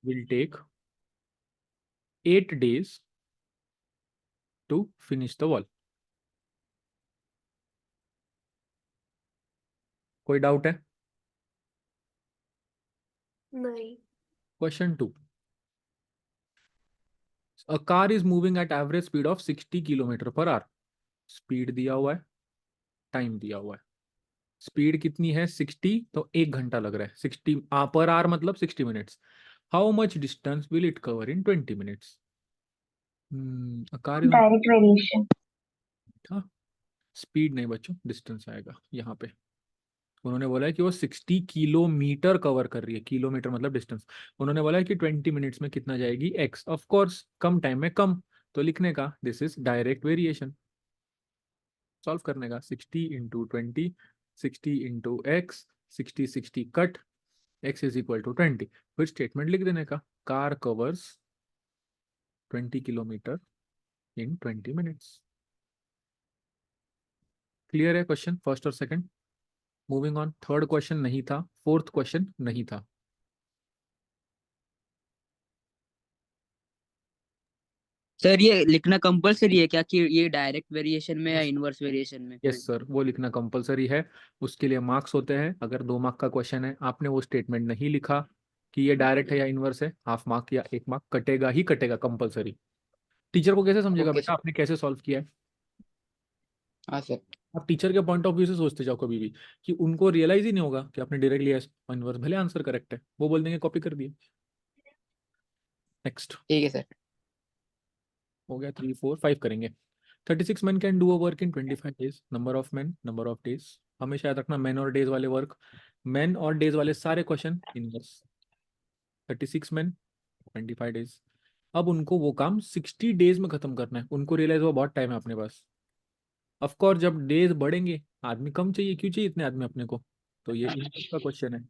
will take 8 days to finish the wall. कोई doubt है? नहीं। Question 2. A car is moving at average speed of 60 kilometre per hour. Speed दिया हुआ है, time दिया हुआ है. स्पीड कितनी है? 60, तो 1 घंटा लग रहा है. 60 पर आवर मतलब 60 minutes. How much distance will it cover in 20 minutes? Car is direct variation. Speed नहीं बच्चों, डिस्टेंस आएगा यहाँ पे. उन्होंने बोला है कि वो 60 किलोमीटर कवर कर रही है. किलोमीटर मतलब डिस्टेंस. उन्होंने बोला है कि 20 मिनट्स में कितना जाएगी? एक्स. ऑफ कोर्स कम टाइम में कम, तो लिखने का this is direct variation. Solve करने का 60 into 20, 60 into x, 60 60 cut, x is equal to 20. फिर स्टेटमेंट लिख देने का, car covers 20 kilometre in 20 minutes. Clear है क्वेश्चन फर्स्ट और second? Moving on. Third question नहीं था, फोर्थ क्वेश्चन नहीं था. सर ये लिखना कंपलसरी है क्या कि ये डायरेक्ट वेरिएशन में या इनवर्स वेरिएशन में? यस सर, वो लिखना कंपलसरी है. उसके लिए मार्क्स होते हैं. अगर 2 मार्क का क्वेश्चन है, आपने वो स्टेटमेंट नहीं लिखा कि ये डायरेक्ट है या इनवर्स है, हाफ मार्क या 1 मार्क कटेगा ही कटेगा कंपलसरी. टीचर को कैसे समझेगा ओके बेटा सर. आपने कैसे सॉल्व किया है? हाँ सर. आप टीचर के पॉइंट ऑफ व्यू से सोचते जाओ कभी भी, कि उनको रियलाइज ही नहीं होगा कि आपने डायरेक्ट लिया इनवर्स. भले आंसर करेक्ट है, वो बोल देंगे कॉपी कर दिए. नेक्स्ट. ठीक है सर. हो गया. 3 4 5 करेंगे. 36 men can do a work in 25 days. Number of men, number of days. हमेशा याद रखना मैन और डेज वाले वर्क, मैन और डेज वाले सारे क्वेश्चन इनवर्स. 36 men 25 days. अब उनको वो काम 60 डेज में खत्म करना है. उनको रियलाइज हुआ बहुत टाइम है अपने पास. ऑफ कोर्स जब डेज बढ़ेंगे, आदमी कम चाहिए. क्यों चाहिए इतने आदमी अपने को? तो ये इनवर्स का क्वेश्चन है.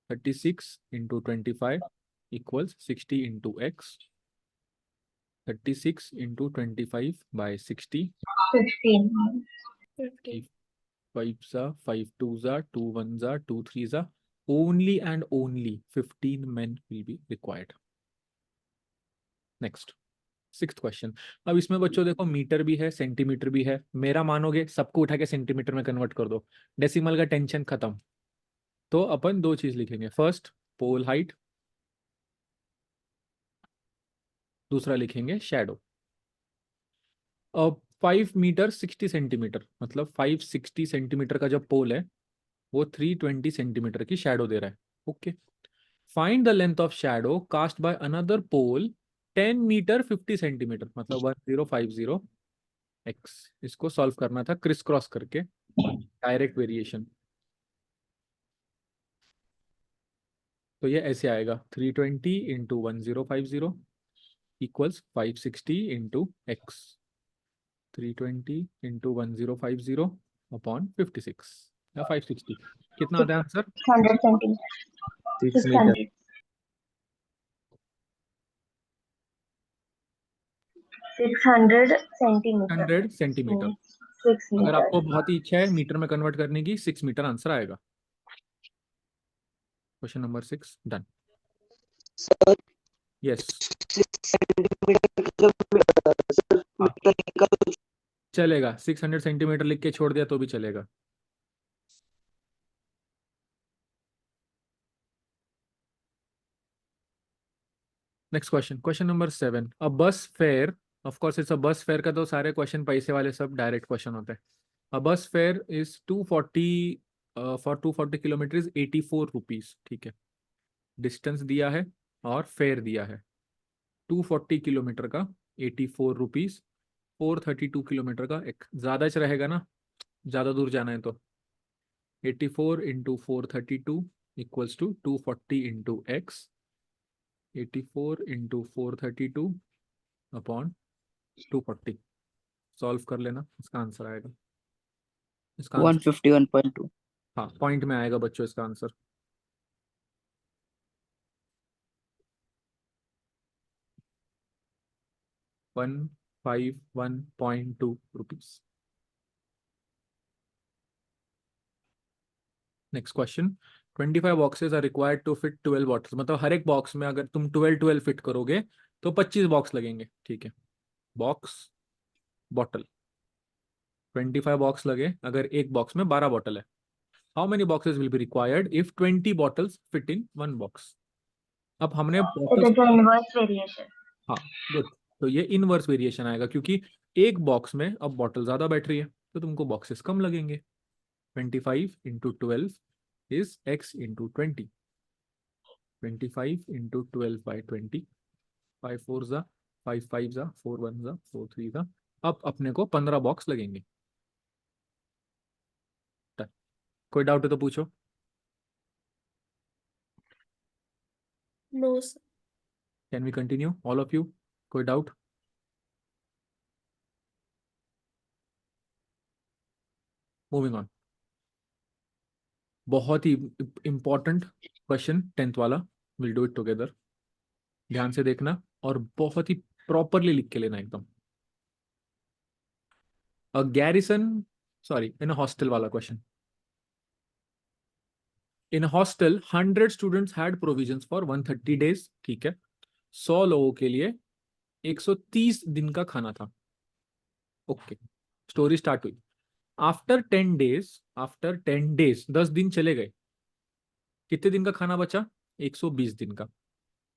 36 into 25 equals 60 into x. 36 into 25 by 60. 15। 50। 5 सा 5 2 सा 2 1 सा 2 3 सा. Only and only 15 men will be required. Next. 6th question. अब इसमें बच्चों देखो मीटर भी है, सेंटीमीटर भी है. मेरा मानोगे, सबको उठा के सेंटीमीटर में कन्वर्ट कर दो, डेसिमल का टेंशन खत्म. तो अपन 2 चीज लिखेंगे. फर्स्ट पोल हाइट, दूसरा लिखेंगे शैडो. अब 5 मीटर 60 सेंटीमीटर मतलब 560 सेंटीमीटर का जब पोल है, वो 320 सेंटीमीटर की शैडो दे रहा है. Okay. Find the length of shadow cast by another pole 10 metre 50 centimetre मतलब 1050 एक्स. इसको सॉल्व करना था क्रिस क्रॉस करके, डायरेक्ट वेरिएशन. तो ये ऐसे आएगा 320 into 1050 equals 560 into x. 320 into 1050 upon 56 या 560. कितना आता है answer? 100 centimetre. 6 metre. 600 centimetre. 100 centimetre. 6 अगर आपको मीटर। बहुत ही इच्छा है मीटर में कन्वर्ट करने की, 6 मीटर आंसर आएगा. Question number 6 done. Sir yes 6 centimetre चलेगा. 600 सेंटीमीटर लिख के छोड़ दिया तो भी चलेगा. Next question. Question number 7. A bus fair, of course it's a bus fair का तो सारे क्वेश्चन पैसे वाले सब डायरेक्ट क्वेश्चन होते हैं. A bus fare is 240 for 240 kilometre is 84 rupees. ठीक है. डिस्टेंस दिया है और फेयर दिया है. 240 किलोमीटर का 84 रुपीज, 432 किलोमीटर का एक ज़्यादा रहेगा ना, ज़्यादा दूर जाना है तो. 84 into 432 equals to 240 into x. 84 into 432 upon 240. Solve कर लेना, इसका आंसर आएगा. इसका आंसर 151.2. हाँ पॉइंट में आएगा बच्चों इसका answer. ₹151.2. Next question. 25 boxes are required to fit 12 bottles, मतलब हर एक बॉक्स में अगर तुम 12 फिट करोगे तो 25 बॉक्स लगेंगे, ठीक है। बॉक्स बॉटल 25 बॉक्स लगे अगर एक बॉक्स में 12 बॉटल है। How many boxes will be required if 20 bottles fit in one box. अब हमने It bottles, is an inverse variation. हाँ गुड, तो ये इनवर्स वेरिएशन आएगा क्योंकि एक बॉक्स में अब बॉटल ज्यादा बैठ रही है तो तुमको बॉक्सेस कम लगेंगे। 25 into 12 is x into 20, 25 into 12 by 20, 5 4 जा 5 5 जा 4 1 जा 4 3 जा। अब अपने को 15 बॉक्स लगेंगे। Done. कोई डाउट है तो पूछो। No, sir. Can we continue all of you, कोई डाउट? Moving on. बहुत ही इंपॉर्टेंट क्वेश्चन 10th वाला, विल डू इट टुगेदर। ध्यान से देखना और बहुत ही प्रॉपरली लिख के लेना एकदम। अ गैरिसन, सॉरी इन हॉस्टल वाला question. In hostel 100 students had provisions for 130 days, ठीक है। 100 लोगों के लिए 130 दिन का खाना था। ओके, स्टोरी स्टार्ट हुई। आफ्टर 10 डेज 10 दिन चले गए, कितने दिन का खाना बचा? 120 दिन का।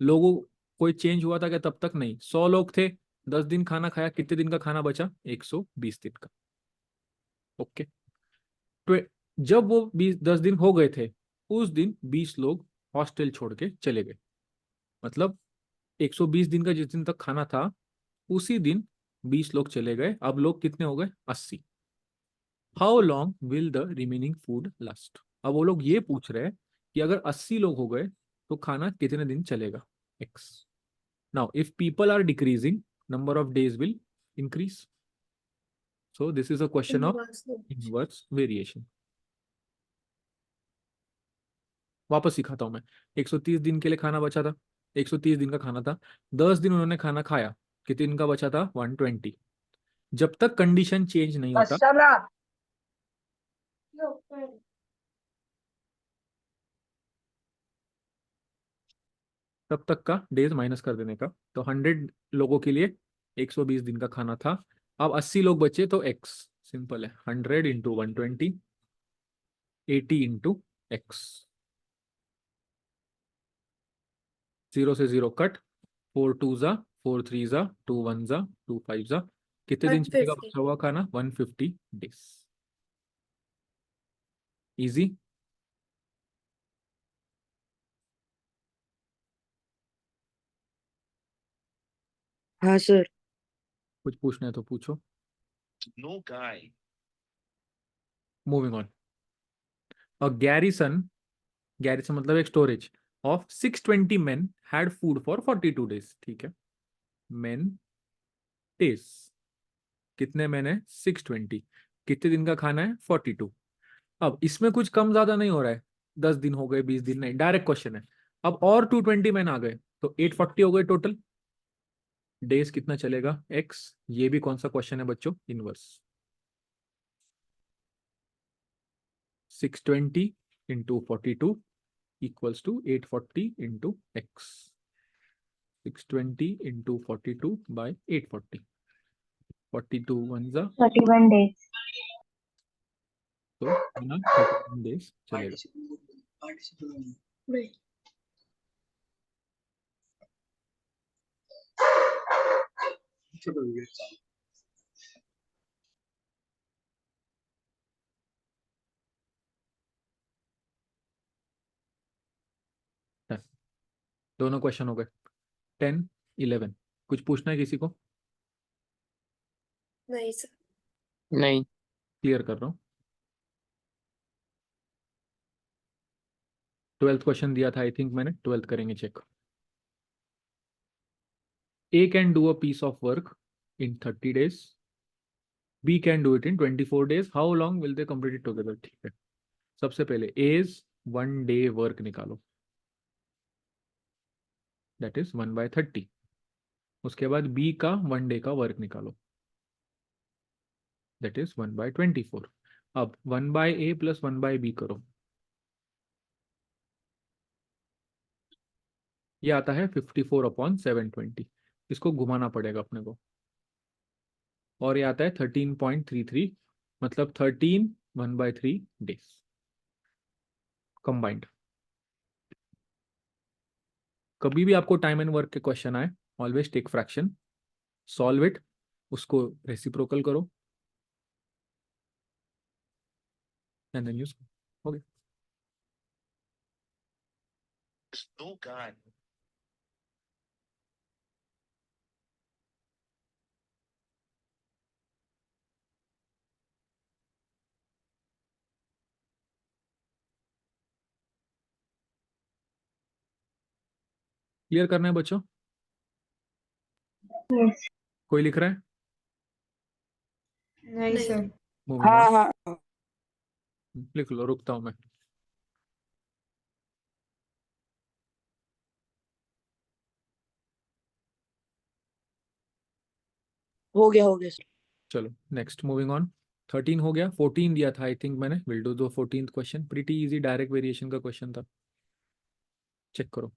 लोगों कोई चेंज हुआ था क्या? तब तक नहीं। 100 लोग थे, 10 दिन खाना खाया, कितने दिन का खाना बचा? 120 दिन का। ओके, तो जब वो 10 दिन हो गए थे, उस दिन 20 लोग हॉस्टल छोड़ के चले गए। मतलब 120 दिन का जिस दिन तक खाना था उसी दिन 20 लोग चले गए। अब लोग कितने हो गए? 80। How long will the remaining food last. अब वो लोग ये पूछ रहे हैं कि अगर 80 लोग हो गए तो खाना कितने दिन चलेगा? X. Now if people are decreasing, number of days will increase. So this is a question of Inverse variation. Inverse variation. वापस सिखाता हूं मैं। 130 दिन के लिए खाना बचा था, 130 दिन का खाना था, 10 दिन उन्होंने खाना खाया, कितने दिन का बचा था? 120। जब तक कंडीशन चेंज नहीं होता तब तक का डेज माइनस कर देने का। तो 100 लोगों के लिए 120 दिन का खाना था। अब 80 लोग बचे तो एक्स, सिंपल है। 100 इंटू 120, 80 इंटू एक्स। 0 से 0 कट, 4 2 जा 4 3 जा 2 1 जा 2 5 जा। कितने दिन चलेगा 150. बचा हुआ खाना? 150 डेज। इजी। हाँ सर। कुछ पूछना है तो पूछो। No guy. Moving on. A garrison मतलब एक storage of 620 men had food for 42 days, ठीक है। men डेज, कितने मैन है? 620। कितने दिन का खाना है? 42। अब इसमें कुछ कम ज्यादा नहीं हो रहा है, 10 दिन हो गए 20 दिन नहीं, डायरेक्ट क्वेश्चन है। अब और 220 मैन आ गए तो 840 हो गए टोटल। डेज कितना चलेगा? एक्स। ये भी कौन सा क्वेश्चन है बच्चों? Inverse. 620 into 42 equals to 840 into x. 620 into 42 by 840, 42 one जा, 31 days. तो खाना 31 डेज चलेगा। Right. दोनों क्वेश्चन हो गए। 10 11। कुछ पूछना है किसी को? नहीं sir. नहीं। क्लियर कर रहा हूँ। 12th क्वेश्चन दिया था आई थिंक मैंने, 12th करेंगे check. A can do a piece of work in 30 days. B can do it in 24 days. How long will they complete it together? ठीक है, सबसे पहले A's 1 day work निकालो, that is 1/30। उसके बाद B का 1 day का वर्क निकालो, that is 1/24। अब 1/A प्लस 1/B करो, ये आता है 54/720, इसको घुमाना पड़ेगा अपने को। और ये आता है 13.33, मतलब 13/1/3 डेज कंबाइंड। कभी भी आपको टाइम एंड वर्क के क्वेश्चन आए, always take fraction, solve it, उसको रेसिप्रोकल करो and then use. Okay, No guy. Clear करना है बच्चों? Yes. कोई लिख रहा है? नहीं सर। मूविंग हाँ ऑन, हाँ लिख लो, रुकता हूं मैं। हो गया सर। चलो नेक्स्ट, मूविंग ऑन। 13 हो गया, 14 दिया था आई थिंक मैंने। Will do the 14th question, pretty easy direct variation का क्वेश्चन था, चेक करो।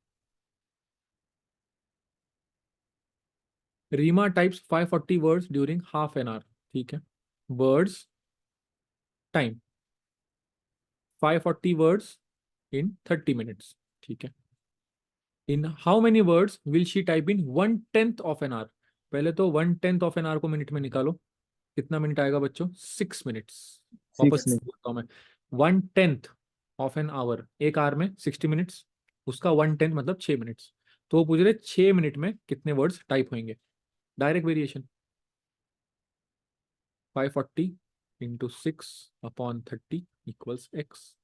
Reema types 540 words during half an hour, ठीक है। Words time 540 words in 30 minutes, ठीक है। In how many words will she type in 1/10 of an hour? पहले तो 1/10 of an hour को मिनट में निकालो, कितना मिनट आएगा बच्चों? 6 मिनट्स। वापस बोलता हूं मैं, 1/10 ऑफ एन आवर, एक आवर में 60 मिनट्स, उसका 1/10 मतलब 6 मिनट्स। तो वो पूछ रहे 6 मिनट में कितने वर्ड्स टाइप होंगे? Direct variation, 540 into 6/30 equals x,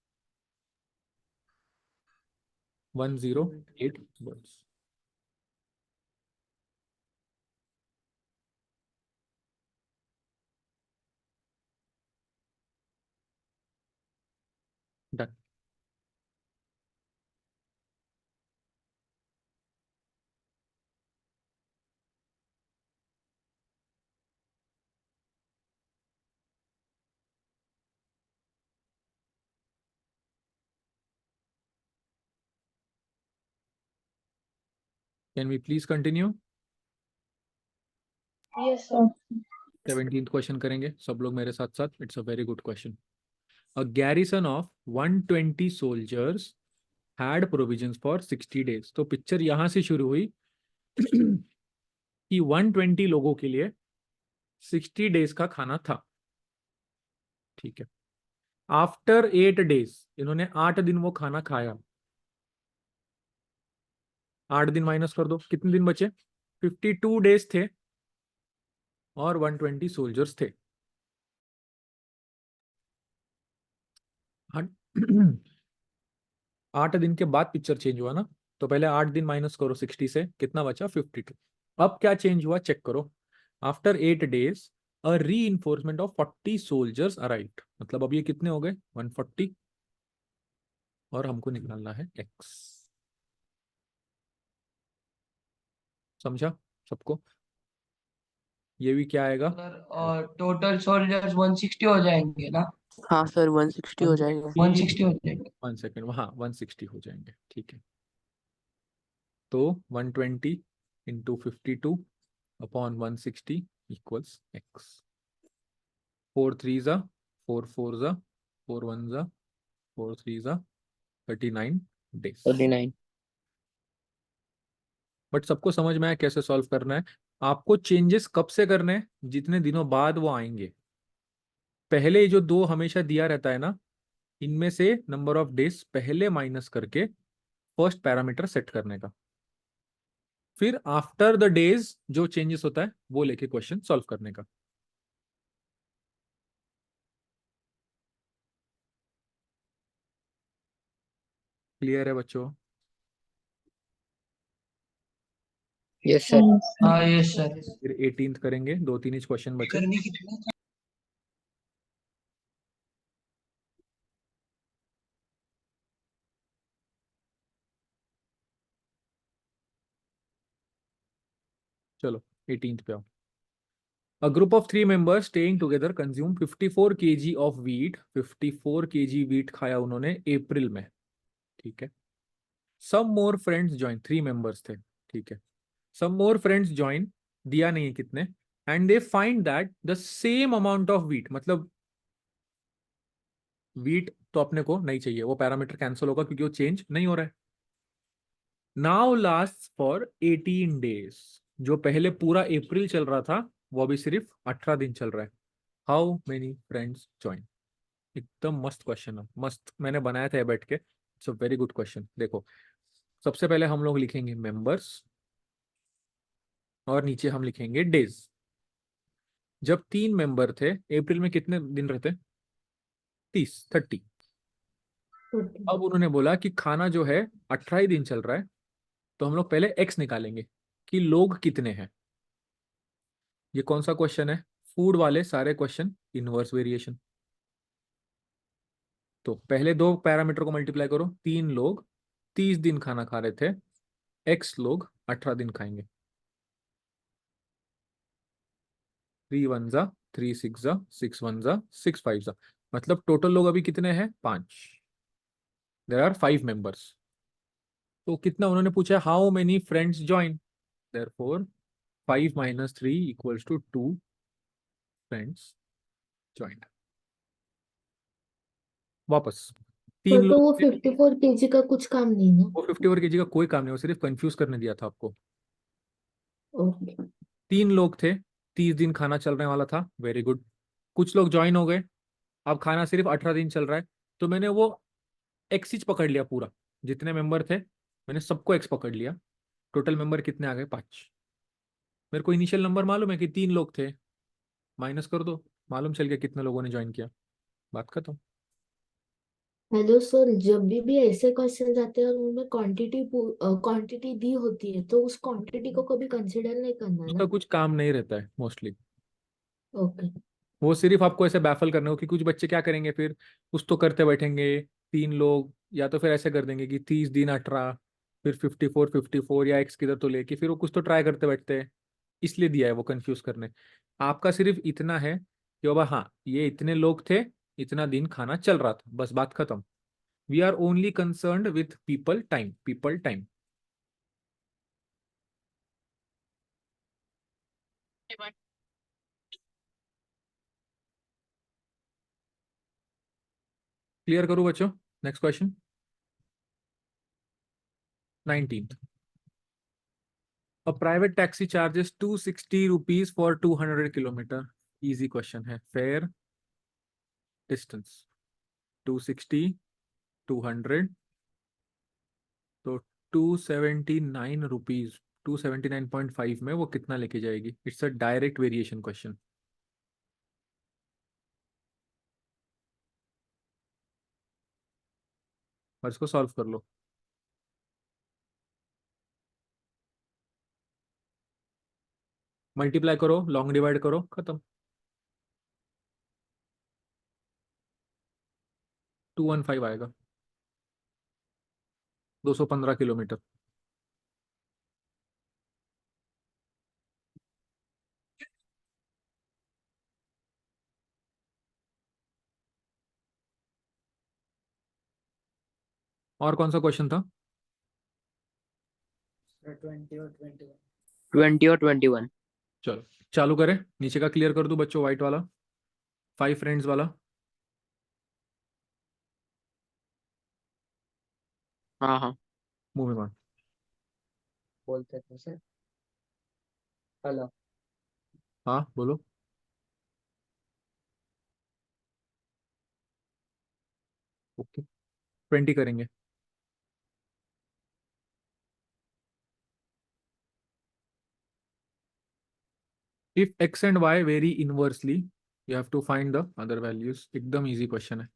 108 words. Done. Can we please continue? Yes sir. 17th question करेंगे सब लोग मेरे साथ साथ। It's a very good question. A garrison of 120 soldiers had provisions for 60 days. तो पिक्चर यहां से शुरू हुई कि 120 लोगों के लिए 60 डेज का खाना था, ठीक है। आफ्टर 8 डेज, इन्होंने 8 दिन वो खाना खाया। 8 दिन माइनस कर दो, कितने दिन बचे? 52 डेज थे और 120 सोल्जर्स थे। 8 दिन के बाद पिक्चर चेंज हुआ ना, तो पहले 8 दिन माइनस करो 60 से, कितना बचा? 52। अब क्या चेंज हुआ चेक करो। आफ्टर 8 डेज अ री इन्फोर्समेंट ऑफ 40 सोल्जर्स अराइव्ड, मतलब अब ये कितने हो गए? 140, और हमको निकालना है x। समझा सबको? ये भी क्या आएगा? सर और टोटल सोल्जर्स 160 हो जाएंगे ना? हाँ सर 160 हो जाएगा। 160 हो जाएंगे। 1 सेकेंड, हाँ 160 हो जाएंगे, ठीक है। तो 120 इंटू 52/160 इक्वल्स x। 4 3 जा 4 4 जा 4 1 जा 4 3 जा 39 डेज। 39। बट सबको समझ में आया कैसे सॉल्व करना है? आपको चेंजेस कब से करने हैं? जितने दिनों बाद वो आएंगे। पहले जो 2 हमेशा दिया रहता है ना, इनमें से नंबर ऑफ डेज पहले माइनस करके फर्स्ट पैरामीटर सेट करने का, फिर आफ्टर द डेज जो चेंजेस होता है वो लेके क्वेश्चन सॉल्व करने का। क्लियर है बच्चों? Yes sir. Yes. हाँ यस सर। फिर 18th करेंगे, 2-3 ही क्वेश्चन बचे। करनी कितना था? चलो 18th पे आओ। A group of 3 members staying together consume 54 kg of wheat। 54 kg wheat खाया उन्होंने अप्रैल में, ठीक है। सम मोर फ्रेंड्स ज्वाइन, 3 मेंबर्स थे, ठीक है। सम मोर फ्रेंड्स ज्वाइन, दिया नहीं है कितने, and they find that the same amount of wheat, मतलब वीट तो अपने को नहीं चाहिए, वो पैरामीटर कैंसिल होगा क्योंकि वो चेंज नहीं हो रहा है। नाउ लास्ट फॉर 18 डेज, जो पहले पूरा अप्रैल चल रहा था वो अभी सिर्फ 18 दिन चल रहा है। How many friends join? एकदम मस्त क्वेश्चन है, मस्त, मैंने बनाया था बैठ के, it's a very good question. देखो, सबसे पहले हम लोग लिखेंगे मेंबर्स और नीचे हम लिखेंगे डेज। जब 3 मेंबर थे, अप्रैल में कितने दिन रहते? 30। Okay. अब उन्होंने बोला कि खाना जो है 18 ही दिन चल रहा है, तो हम लोग पहले एक्स निकालेंगे कि लोग कितने हैं। ये कौन सा क्वेश्चन है? फूड वाले सारे क्वेश्चन इनवर्स वेरिएशन। तो पहले 2 पैरामीटर को मल्टीप्लाई करो, 3 लोग 30 दिन खाना खा रहे थे, एक्स लोग 18 दिन खाएंगे। 3 1 जा 3 6 जा 6 1 जा 6 5 जा, मतलब टोटल लोग अभी कितने हैं? 5। There are 5 members. तो कितना उन्होंने पूछा? How many friends join, therefore 5 - 3 equals to 2 friends joint. वापस 3 तो वो लोग थे, 54 kg का कुछ काम नहीं ना? वो 54 kg का कोई काम नहीं, वो सिर्फ कंफ्यूज करने दिया था आपको। ओके। 3 लोग थे, 30 दिन खाना चलने वाला था, वेरी गुड। कुछ लोग ज्वाइन हो गए, अब खाना सिर्फ 18 दिन चल रहा है, तो मैंने वो एक्स पकड़ लिया पूरा, जितने मेंबर थे मैंने सबको एक्स पकड़ लिया। टोटल मेंबर कितने आ गए? 5। मेरे को इनिशियल नंबर मालूम है कि 3 लोग थे, माइनस कर दो, मालूम चल गया कितने लोगों ने ज्वाइन किया, बात खत्म। हेलो सर, जब भी ऐसे क्वेश्चन आते हैं और उनमें क्वांटिटी दी होती है तो उस क्वांटिटी को कभी कंसिडर नहीं करना उसका ना? कुछ काम नहीं रहता है मोस्टली, ओके। वो सिर्फ आपको ऐसे बैफल करने हो कि कुछ बच्चे क्या करेंगे फिर, कुछ तो करते बैठेंगे। 3 लोग, या तो फिर ऐसे कर देंगे कि 30 दिन 18, फिर 54 या एक्स किधर तो लेके फिर वो कुछ तो ट्राई करते बैठते हैं, इसलिए दिया है वो कंफ्यूज करने। आपका सिर्फ इतना है कि बाबा हाँ, ये इतने लोग थे, इतना दिन खाना चल रहा था, बस बात खत्म। We are only concerned with people time, people time. Clear करूं बच्चों? Next question 19th। A private taxi charges 260 rupees for 200 kilometer। Easy question है। फेयर, डिस्टेंस, 260 200, तो 279 रुपीज, 279.5 में वो कितना लेके जाएगी? It's a direct variation question. और इसको सॉल्व कर लो। मल्टीप्लाई करो, लॉन्ग डिवाइड करो, खत्म। 215 आएगा, 215 किलोमीटर। और कौन सा क्वेश्चन था? 20 और 21। चलो चालू करें, नीचे का क्लियर कर दूं बच्चों, व्हाइट वाला 5 फ्रेंड्स वाला। हाँ हाँ मूविंग ऑन। बोलते थे सर। हेलो। हाँ बोलो। ओके, 20 करेंगे। If x and y vary inversely, you have to find the other values. एकदम इजी क्वेश्चन है,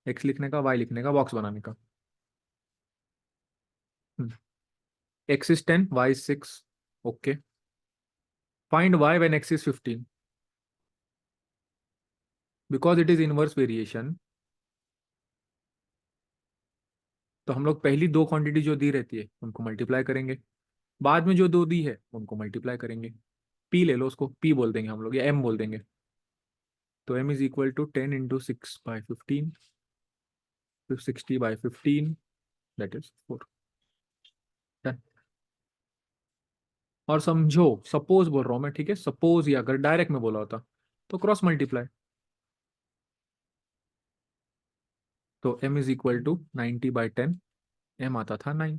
x लिखने का, y लिखने का, बॉक्स बनाने का। x is 10, y is 6। Okay, find y when x is 15। Because it is inverse variation, तो हम लोग पहली 2 क्वांटिटी जो दी रहती है उनको मल्टीप्लाई करेंगे, बाद में जो 2 दी है उनको मल्टीप्लाई करेंगे। p ले लो, उसको p बोल देंगे हम लोग, या m बोल देंगे। तो m is equal to 10 into 6/15, 60/15, that is 4। Done. और समझो, सपोज बोल रहा हूं मैं, ठीक है, सपोज, या अगर डायरेक्ट में बोला होता तो क्रॉस मल्टीप्लाई, तो m is equal to 90/10, m आता था 9।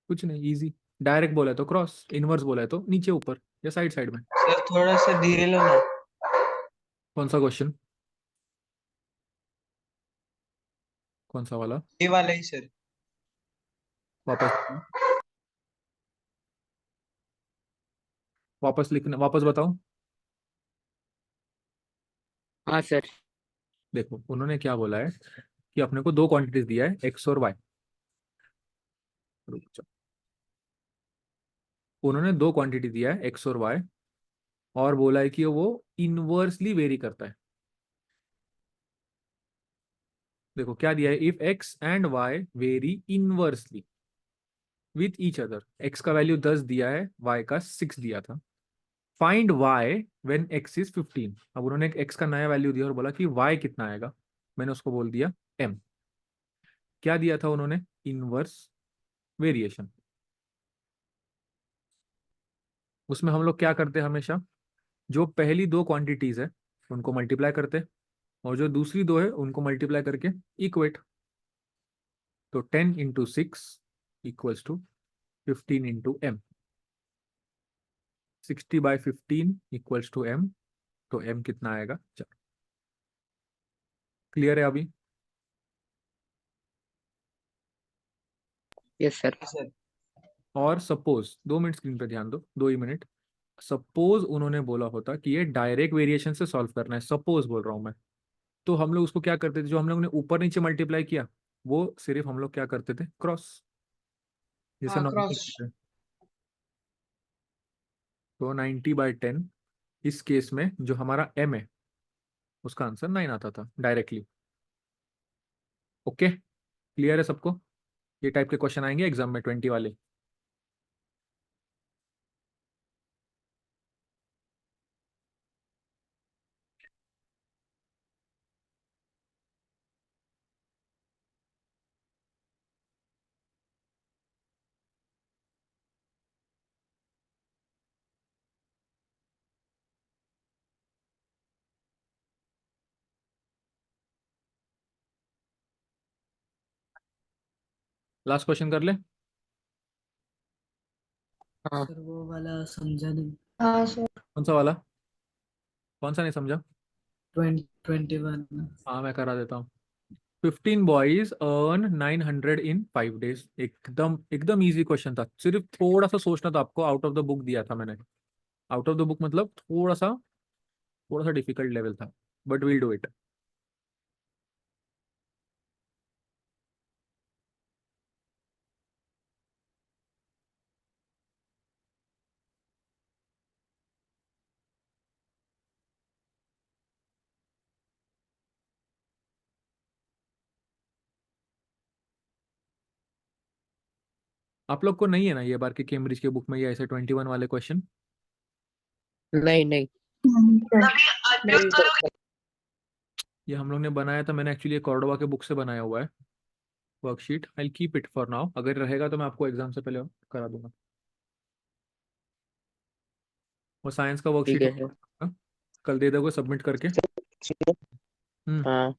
कुछ नहीं, इजी। डायरेक्ट बोला है तो क्रॉस, इनवर्स बोला है तो नीचे ऊपर या साइड साइड में। सर थोड़ा सा धीरे लो ना। कौन सा क्वेश्चन, कौन सा वाला? ये वाला ही सर। वापस, वापस लिखना, वापस बताओ। हाँ सर। देखो उन्होंने क्या बोला है कि अपने को दो क्वांटिटीज दिया है, एक्स और वाई। रुक जाओ, उन्होंने दो क्वांटिटी दिया है एक्स और वाई, और बोला है कि वो इनवर्सली वेरी करता है। देखो क्या दिया है, if x and y vary inversely with each other. X का वैल्यू 10 दिया है, वाई का 6 दिया था। Find y when x is 15। अब उन्होंने एक्स का नया वैल्यू दिया और बोला कि वाई कितना आएगा, मैंने उसको बोल दिया m। क्या दिया था उन्होंने, इनवर्स वेरिएशन। उसमें हम लोग क्या करते हैं हमेशा, जो पहली दो क्वांटिटीज है उनको मल्टीप्लाई करते हैं, और जो दूसरी दो है उनको मल्टीप्लाई करके इक्वेट। तो 10 × 6 equals to 15 × m। 60/15 equals to m। तो m कितना आएगा, चलो क्लियर है अभी? Yes sir. सर और सपोज, 2 मिनट स्क्रीन पे ध्यान दो, 2 ही मिनट। सपोज उन्होंने बोला होता कि ये डायरेक्ट वेरिएशन से सॉल्व करना है, सपोज बोल रहा हूं मैं, तो हम लोग उसको क्या करते थे, जो हम लोग ने ऊपर नीचे मल्टीप्लाई किया वो सिर्फ हम लोग क्या करते थे, क्रॉस, जैसे हाँ नॉर्मल क्रॉस। करते हैं। तो 90/10, इस केस में जो हमारा m है उसका आंसर 9 आता था डायरेक्टली। ओके, क्लियर है सबको? ये टाइप के क्वेश्चन आएंगे एग्जाम में 20 वाले। लास्ट क्वेश्चन कर ले। हाँ सर वो वाला समझा नहीं। हाँ सर। कौन सा वाला, कौन सा नहीं समझा? 21। हाँ मैं करा देता हूँ। 15 बॉयज अर्न 900 इन 5 days। एकदम एकदम इजी क्वेश्चन था, सिर्फ थोड़ा सा सोचना था आपको। आउट ऑफ द बुक दिया था मैंने। आउट ऑफ द बुक मतलब थोड़ा सा डिफिकल्ट लेवल था, बट विल डू इट। आप लोग को नहीं है ना ये बार के कैम्ब्रिज के बुक में ये ऐसे 21 वाले क्वेश्चन? नहीं नहीं नहीं सर। ये हम लोग ने बनाया था, मैंने एक्चुअली कॉर्डोवा के बुक से बनाया हुआ है worksheet. I keep it for now, अगर रहेगा तो मैं आपको एग्जाम से पहले करा दूंगा। वो साइंस का ठीक वर्कशीट है सर। कल दे दोगे सबमिट करके? सुनो। हम्म। हाँ